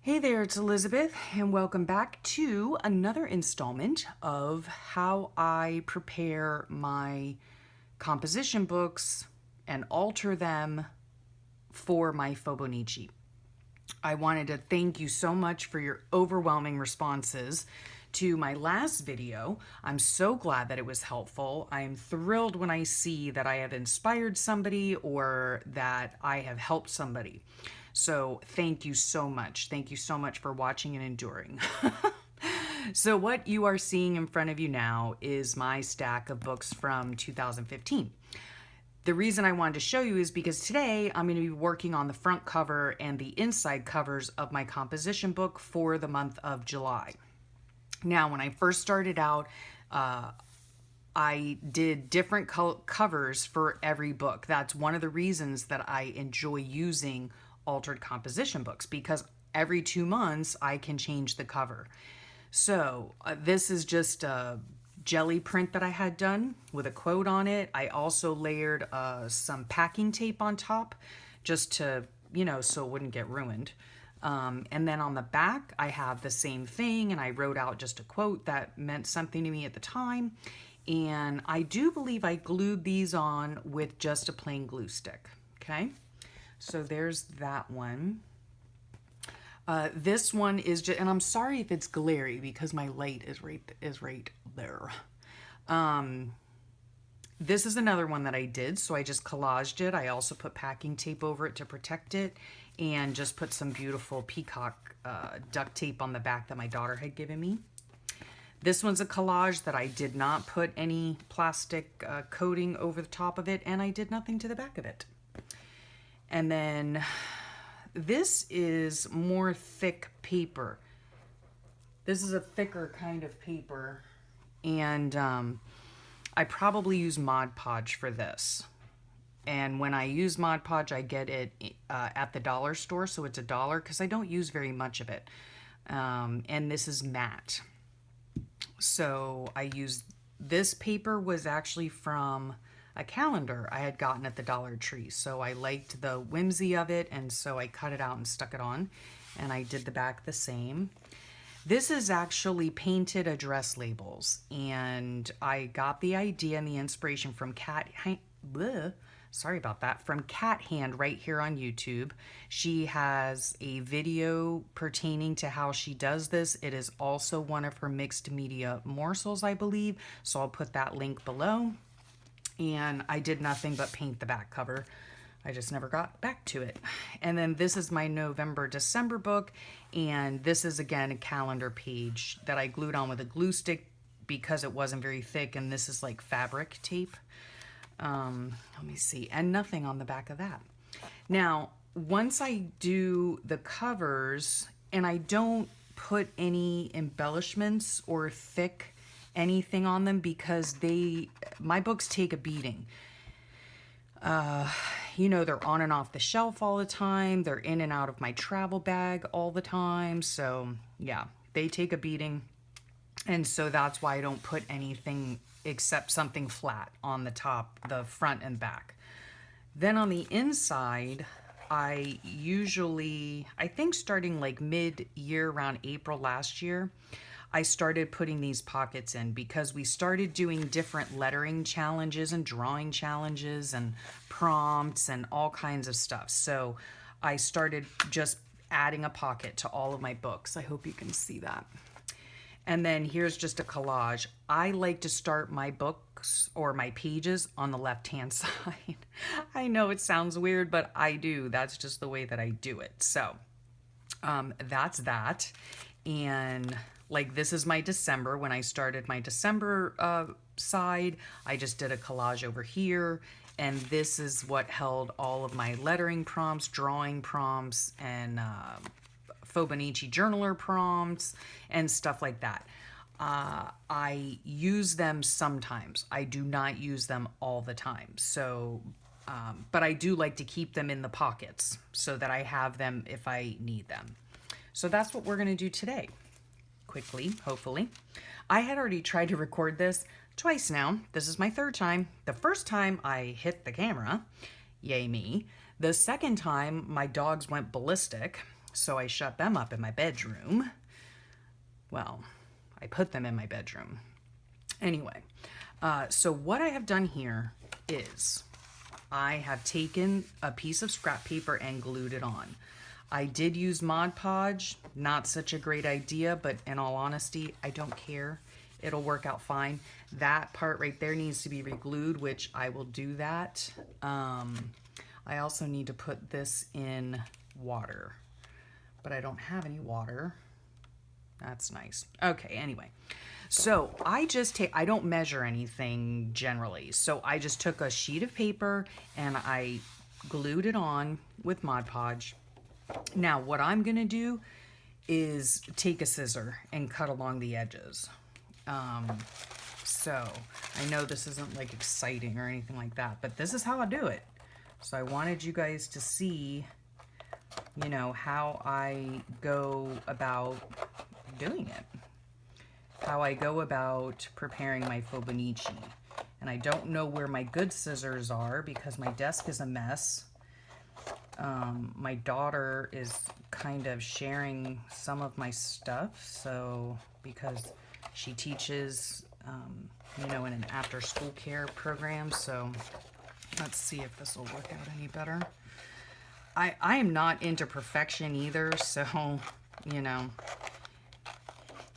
Hey there, it's Elizabeth, and welcome back to another installment of how I prepare my composition books and alter them for my Fauxbonichi. I wanted to thank you so much for your overwhelming responses to my last video. I'm so glad that it was helpful. I am thrilled when I see that I have inspired somebody or that I have helped somebody. So thank you so much. Thank you so much for watching and enduring. So what you are seeing in front of you now is my stack of books from 2015. The reason I wanted to show you is because today I'm going to be working on the front cover and the inside covers of my composition book for the month of July. Now, when I first started out, I did different covers for every book. That's one of the reasons that I enjoy using altered composition books, because every 2 months I can change the cover. So this is just a jelly print that I had done with a quote on it. I also layered some packing tape on top just to, so it wouldn't get ruined. And then on the back, I have the same thing, and I wrote out just a quote that meant something to me at the time. And I do believe I glued these on with just a plain glue stick. Okay, so there's that one. This one is just, and I'm sorry if it's glary because my light is right there. This is another one that I did, so I just collaged it. I also put packing tape over it to protect it, and just put some beautiful peacock duct tape on the back that my daughter had given me. This one's a collage that I did not put any plastic coating over the top of it, and I did nothing to the back of it. And then this is more thick paper. This is a thicker kind of paper, and I probably use Mod Podge for this. And when I use Mod Podge, I get it at the dollar store, so it's $1 because I don't use very much of it. And this is matte. So I used, this paper was actually from a calendar I had gotten at the Dollar Tree. So I liked the whimsy of it, and so I cut it out and stuck it on. And I did the back the same. This is actually painted address labels, and I got the idea and the inspiration from from Cat Hand right here on YouTube. She has a video pertaining to how she does this. It is also one of her mixed media morsels, I believe, so I'll put that link below. And I did nothing but paint the back cover. I just never got back to it. And then this is my November-December book, and this is again a calendar page that I glued on with a glue stick because it wasn't very thick, and this is like fabric tape. Let me see, and nothing on the back of that. Now, once I do the covers, and I don't put any embellishments or thick anything on them because my books take a beating. They're on and off the shelf all the time. They're in and out of my travel bag all the time. So yeah, they take a beating. And so that's why I don't put anything except something flat on the top, the front and back. Then on the inside, I think starting like mid-year, around April last year, I started putting these pockets in because we started doing different lettering challenges and drawing challenges and prompts and all kinds of stuff. So I started just adding a pocket to all of my books. I hope you can see that. And then here's just a collage. I like to start my books or my pages on the left-hand side. I know it sounds weird, but I do. That's just the way that I do it. So that's that. And like, this is my December. When I started my December side, I just did a collage over here. And this is what held all of my lettering prompts, drawing prompts, and Fauxbonichi journaler prompts, and stuff like that. I use them sometimes. I do not use them all the time. So, but I do like to keep them in the pockets so that I have them if I need them. So that's what we're going to do today. Quickly, hopefully. I had already tried to record this twice now. This is my third time. The first time I hit the camera, yay me. The second time my dogs went ballistic So I shut them up in my bedroom. Well, I put them in my bedroom. Anyway, so what I have done here is I have taken a piece of scrap paper and glued it on. I did use Mod Podge, not such a great idea, but in all honesty, I don't care. It'll work out fine. That part right there needs to be re-glued, which I will do that. I also need to put this in water, but I don't have any water. That's nice. Okay, anyway. So I don't measure anything generally. So I just took a sheet of paper and I glued it on with Mod Podge. Now what I'm gonna do is take a scissor and cut along the edges. So I know this isn't like exciting or anything like that, but this is how I do it. So I wanted you guys to see, you know, how I go about doing it. How I go about preparing my Fauxbonichi. And I don't know where my good scissors are because my desk is a mess. My daughter is kind of sharing some of my stuff, so because she teaches, you know, in an after-school care program, so let's see if this will work out any better. I am not into perfection either, so, you know,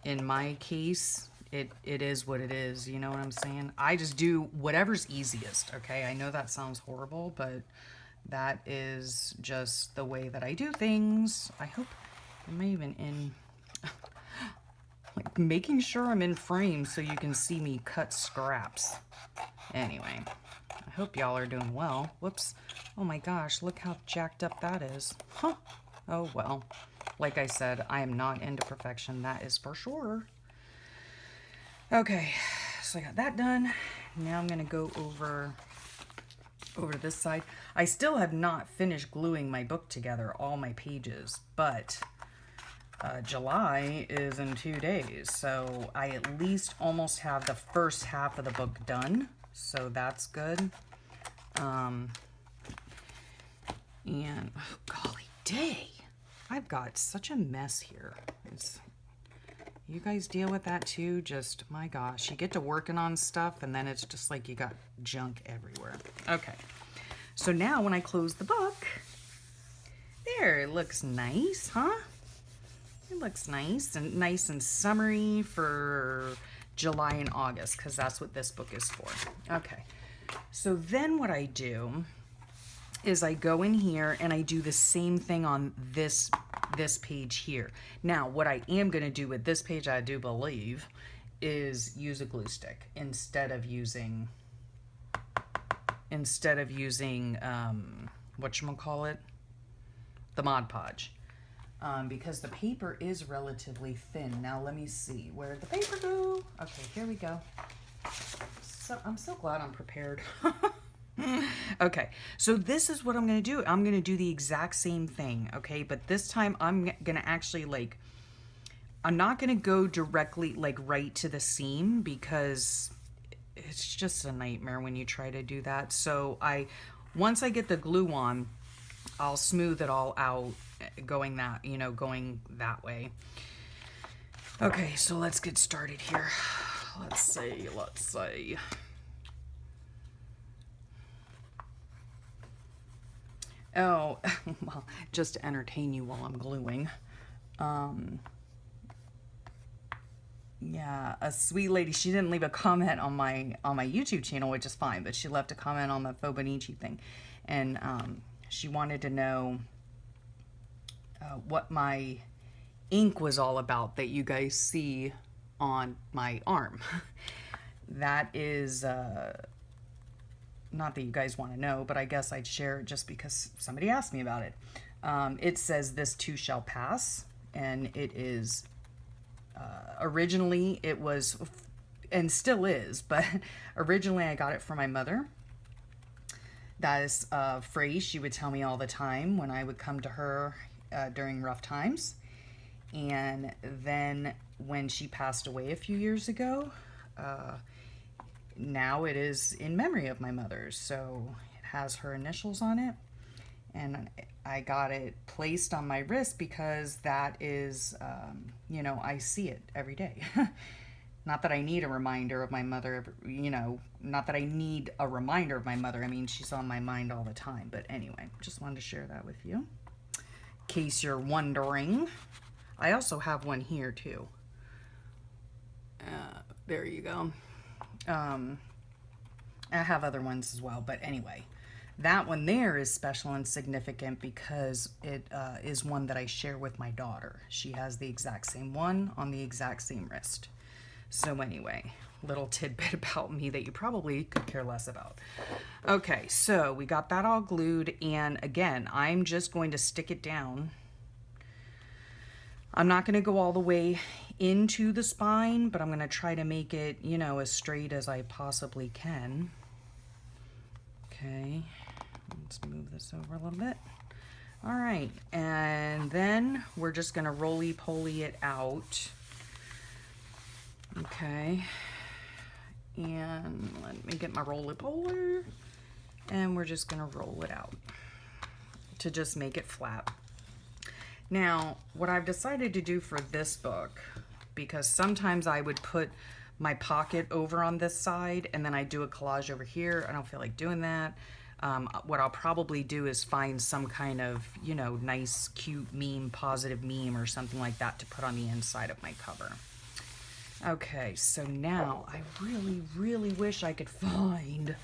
in my case, it is what it is, you know what I'm saying? I just do whatever's easiest, okay? I know that sounds horrible, but that is just the way that I do things. I hope, am I even in, like making sure I'm in frame so you can see me cut scraps. Anyway, I hope y'all are doing well. Whoops. Oh my gosh, look how jacked up that is. Huh. Oh well. Like I said, I am not into perfection, that is for sure. Okay, so I got that done. Now I'm gonna go over to this side. I still have not finished gluing my book together, all my pages, but July is in 2 days, so I at least almost have the first half of the book done, so that's good. And oh, golly day, I've got such a mess here. You guys deal with that too? Just, my gosh, you get to working on stuff and then it's just like you got junk everywhere. Okay, so now when I close the book, there, it looks nice, huh? It looks nice and summery for July and August, because that's what this book is for. Okay, so then what I do is I go in here and I do the same thing on this page here. Now, what I am going to do with this page, I do believe, is use a glue stick instead of using whatchamacallit, the Mod Podge, because the paper is relatively thin. Now let me see, where did the paper go? Okay, here we go. So I'm so glad I'm prepared. Okay, so this is what I'm gonna do. I'm gonna do the exact same thing, okay? But this time I'm gonna actually, like, I'm not gonna go directly, like, right to the seam, because it's just a nightmare when you try to do that. So once I get the glue on, I'll smooth it all out going that, you know, going that way. Okay, so let's get started here. Let's see. Oh, well, just to entertain you while I'm gluing. Yeah, a sweet lady, she didn't leave a comment on my YouTube channel, which is fine, but she left a comment on the Fauxbonichi thing. And she wanted to know what my ink was all about that you guys see on my arm. That is not that you guys want to know, but I guess I'd share it just because somebody asked me about it. It says, "This too shall pass," and it is, originally it was, and still is, but originally I got it from my mother. That is a phrase she would tell me all the time when I would come to her during rough times. And then when she passed away a few years ago, now it is in memory of my mother, so it has her initials on it. And I got it placed on my wrist because that is, you know, I see it every day. Not that I need a reminder of my mother, you know, not that I need a reminder of my mother. I mean, she's on my mind all the time. But anyway, just wanted to share that with you. In case you're wondering. I also have one here too. There you go. I have other ones as well. But anyway, that one there is special and significant because it is one that I share with my daughter. She has the exact same one on the exact same wrist. So anyway, little tidbit about me that you probably could care less about. Okay, so we got that all glued, and again, I'm just going to stick it down. I'm not going to go all the way into the spine, but I'm going to try to make it, you know, as straight as I possibly can. Okay, let's move this over a little bit. All right, and then we're just going to roly-poly it out. Okay, and let me get my roly-poly, and we're just gonna roll it out to just make it flat. Now, what I've decided to do for this book, because sometimes I would put my pocket over on this side and then I do a collage over here. I don't feel like doing that. What I'll probably do is find some kind of, you know, nice, cute meme, positive meme or something like that to put on the inside of my cover. Okay, so now I really, really wish I could find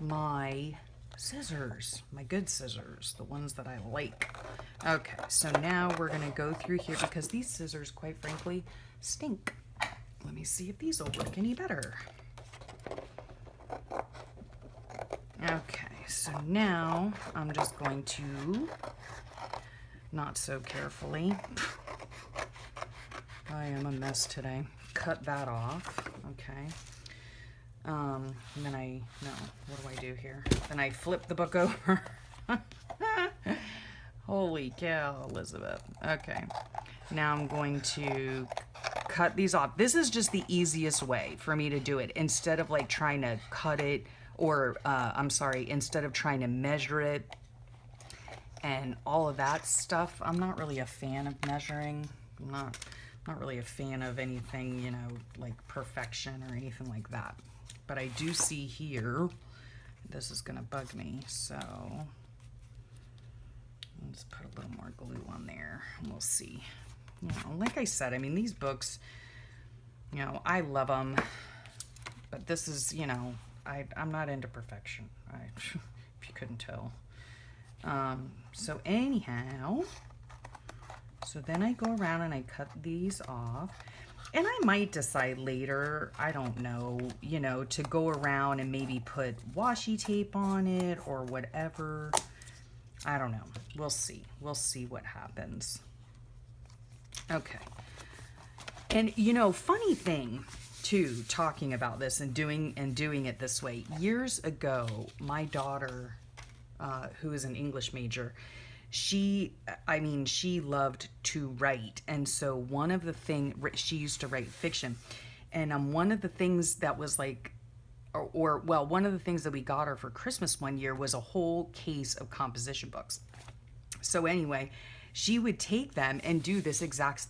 my scissors, my good scissors, the ones that I like. Okay, so now we're gonna go through here because these scissors, quite frankly, stink. Let me see if these will work any better. Okay, so now I'm just going to, not so carefully, I am a mess today. Cut that off, okay. And then what do I do here? Then I flip the book over. Holy cow, Elizabeth. Okay, now I'm going to cut these off. This is just the easiest way for me to do it. Instead of like trying to cut it, or instead of trying to measure it and all of that stuff. I'm not really a fan of measuring. I'm not really a fan of anything, you know, like perfection or anything like that. But I do see here, this is gonna bug me, so let's put a little more glue on there and we'll see. You know, like I said, I mean, these books, you know, I love them, but this is, you know, I'm not into perfection, if you couldn't tell. So anyhow, so then I go around and I cut these off, and I might decide later, I don't know, you know, to go around and maybe put washi tape on it or whatever. I don't know. We'll see. We'll see what happens. Okay. And you know, funny thing too, talking about this and doing it this way. Years ago, my daughter, who is an English major, she loved to write, and so one of the she used to write fiction, and one of the things that was like, one of the things that we got her for Christmas one year was a whole case of composition books. So anyway, she would take them and do this exact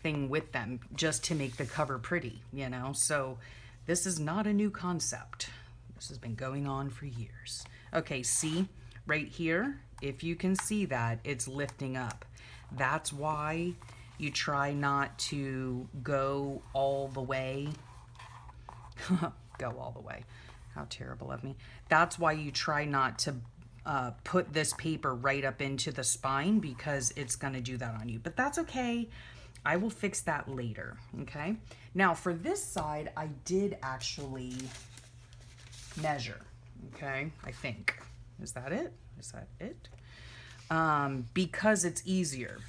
thing with them just to make the cover pretty, you know. So this is not a new concept. This has been going on for years. Okay, see right here, if you can see that, it's lifting up. That's why you try not to go all the way. Go all the way. How terrible of me. That's why you try not to put this paper right up into the spine, because it's going to do that on you. But that's okay. I will fix that later, okay? Now, for this side, I did actually measure, okay? I think. Is that it? Is that it? Because it's easier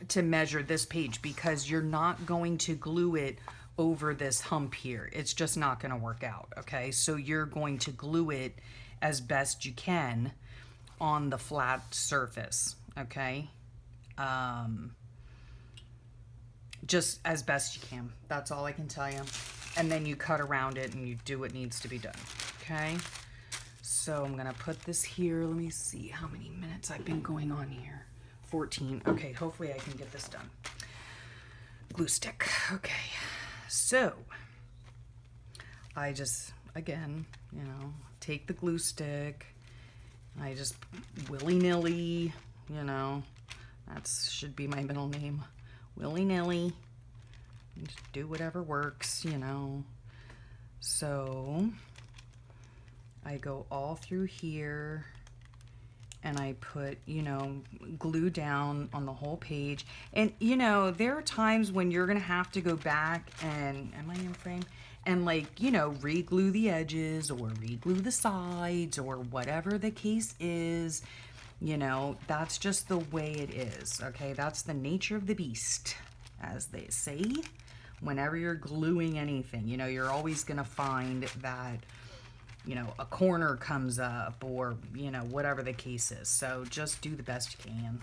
to measure this page, because you're not going to glue it over this hump here. It's just not going to work out, okay? So you're going to glue it as best you can on the flat surface, okay? Just as best you can. That's all I can tell you. And then you cut around it and you do what needs to be done, okay? So So I'm gonna put this here. Let me see how many minutes I've been going on here. 14. Okay, hopefully I can get this done. Glue stick. Okay, so I just, again, you know, take the glue stick. I just willy-nilly, you know, that should be my middle name. Willy-nilly. Just do whatever works, you know. So I go all through here and I put, you know, glue down on the whole page. And, you know, there are times when you're going to have to go back and, am I in frame? And, like, you know, re-glue the edges or re-glue the sides or whatever the case is. You know, that's just the way it is, okay? That's the nature of the beast, as they say. Whenever you're gluing anything, you know, you're always going to find that, you know, a corner comes up or, you know, whatever the case is. So just do the best you can.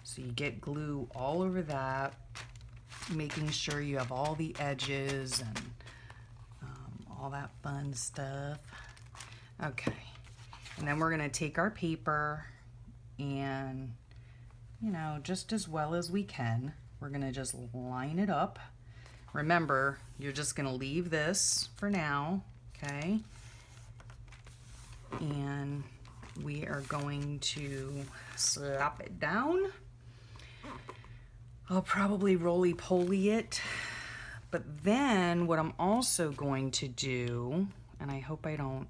So you get glue all over that, making sure you have all the edges and all that fun stuff. Okay. And then we're going to take our paper and, you know, just as well as we can, we're going to just line it up. Remember, you're just going to leave this for now, okay? And we are going to slap it down. I'll probably roly-poly it. But then what I'm also going to do, and I hope I don't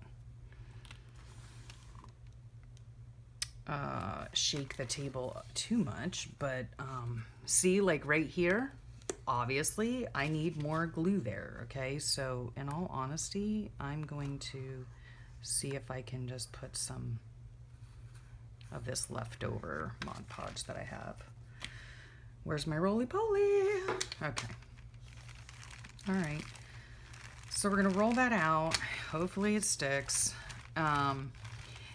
shake the table too much, but see, like right here, obviously I need more glue there, okay? So in all honesty, I'm going to see if I can just put some of this leftover Mod Podge that I have. Where's my roly-poly? Okay. All right. So we're gonna roll that out. Hopefully it sticks.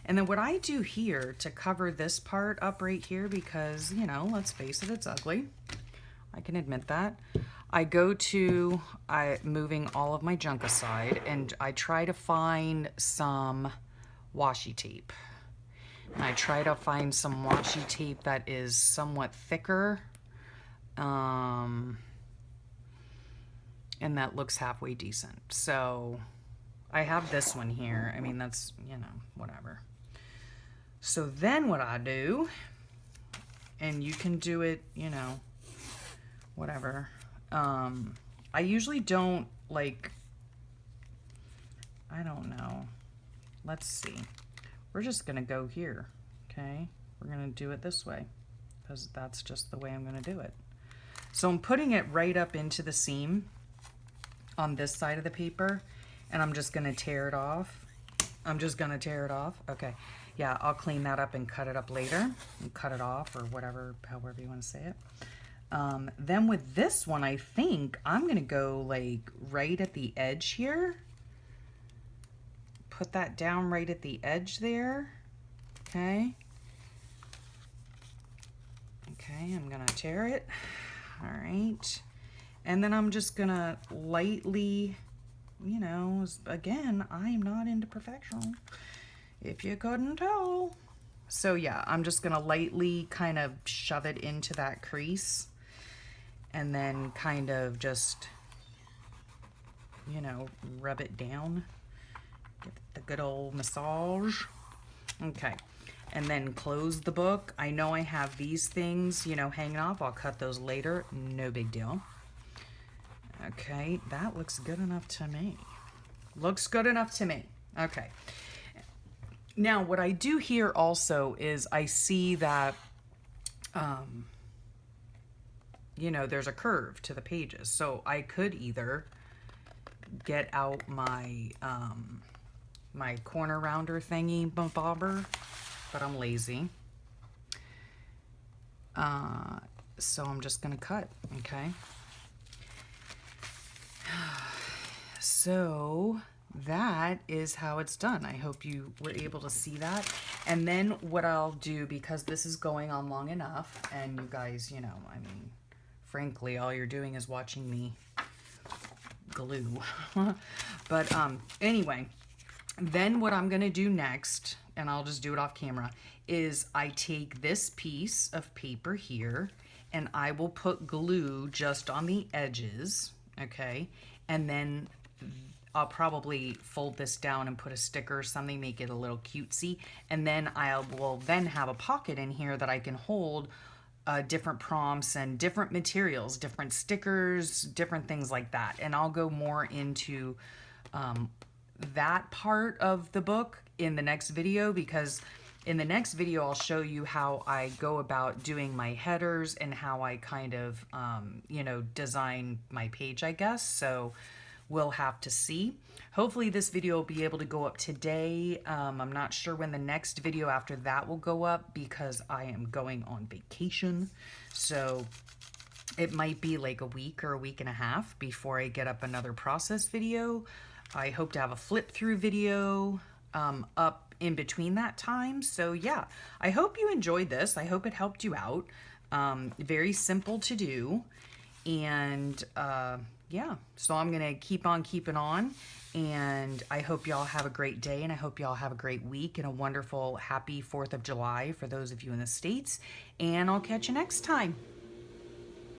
And then what I do here to cover this part up right here, because, you know, let's face it, it's ugly. I can admit that. I go to moving all of my junk aside, and I try to find some washi tape. And I try to find some washi tape that is somewhat thicker, and that looks halfway decent. So I have this one here. I mean, that's, you know, whatever. So then what I do, and you can do it, you know, whatever. I usually don't, like, I don't know. Let's see. We're just going to go here, okay? We're going to do it this way because that's just the way I'm going to do it. So I'm putting it right up into the seam on this side of the paper, and I'm just going to tear it off. I'm just going to tear it off. Okay. Yeah, I'll clean that up and cut it up later and cut it off or whatever, however you want to say it. Then with this one, I think I'm going to go like right at the edge here. Put that down right at the edge there. Okay. Okay, I'm going to tear it. All right. And then I'm just going to lightly, you know, again, I'm not into perfection, if you couldn't tell. So yeah, I'm just going to lightly kind of shove it into that crease and then kind of just, you know, rub it down. Give it the good old massage. Okay. And then close the book. I know I have these things, you know, hanging off. I'll cut those later. No big deal. Okay, that looks good enough to me. Looks good enough to me. Okay. Now, what I do here also is I see that, you know, there's a curve to the pages. So I could either get out my, my corner rounder thingy bobber, but I'm lazy. So I'm just gonna cut, okay? So that is how it's done. I hope you were able to see that. And then what I'll do, because this is going on long enough, and you guys, you know, I mean, frankly, all you're doing is watching me glue. But anyway, Then what I'm gonna do next, and I'll just do it off camera, is I take this piece of paper here and I will put glue just on the edges, okay? And then I'll probably fold this down and put a sticker or something, make it a little cutesy. And then I will then have a pocket in here that I can hold different prompts and different materials, different stickers, different things like that. And I'll go more into that part of the book in the next video, because in the next video I'll show you how I go about doing my headers and how I kind of you know, design my page, I guess. So we'll have to see. Hopefully this video will be able to go up today. I'm not sure when the next video after that will go up because I am going on vacation. So it might be like a week or a week and a half before I get up another process video. I hope to have a flip through video up in between that time. So yeah, I hope you enjoyed this. I hope it helped you out. Very simple to do. And yeah, so I'm gonna keep on keeping on, and I hope y'all have a great day, and I hope y'all have a great week and a wonderful happy 4th of July for those of you in the States, and I'll catch you next time.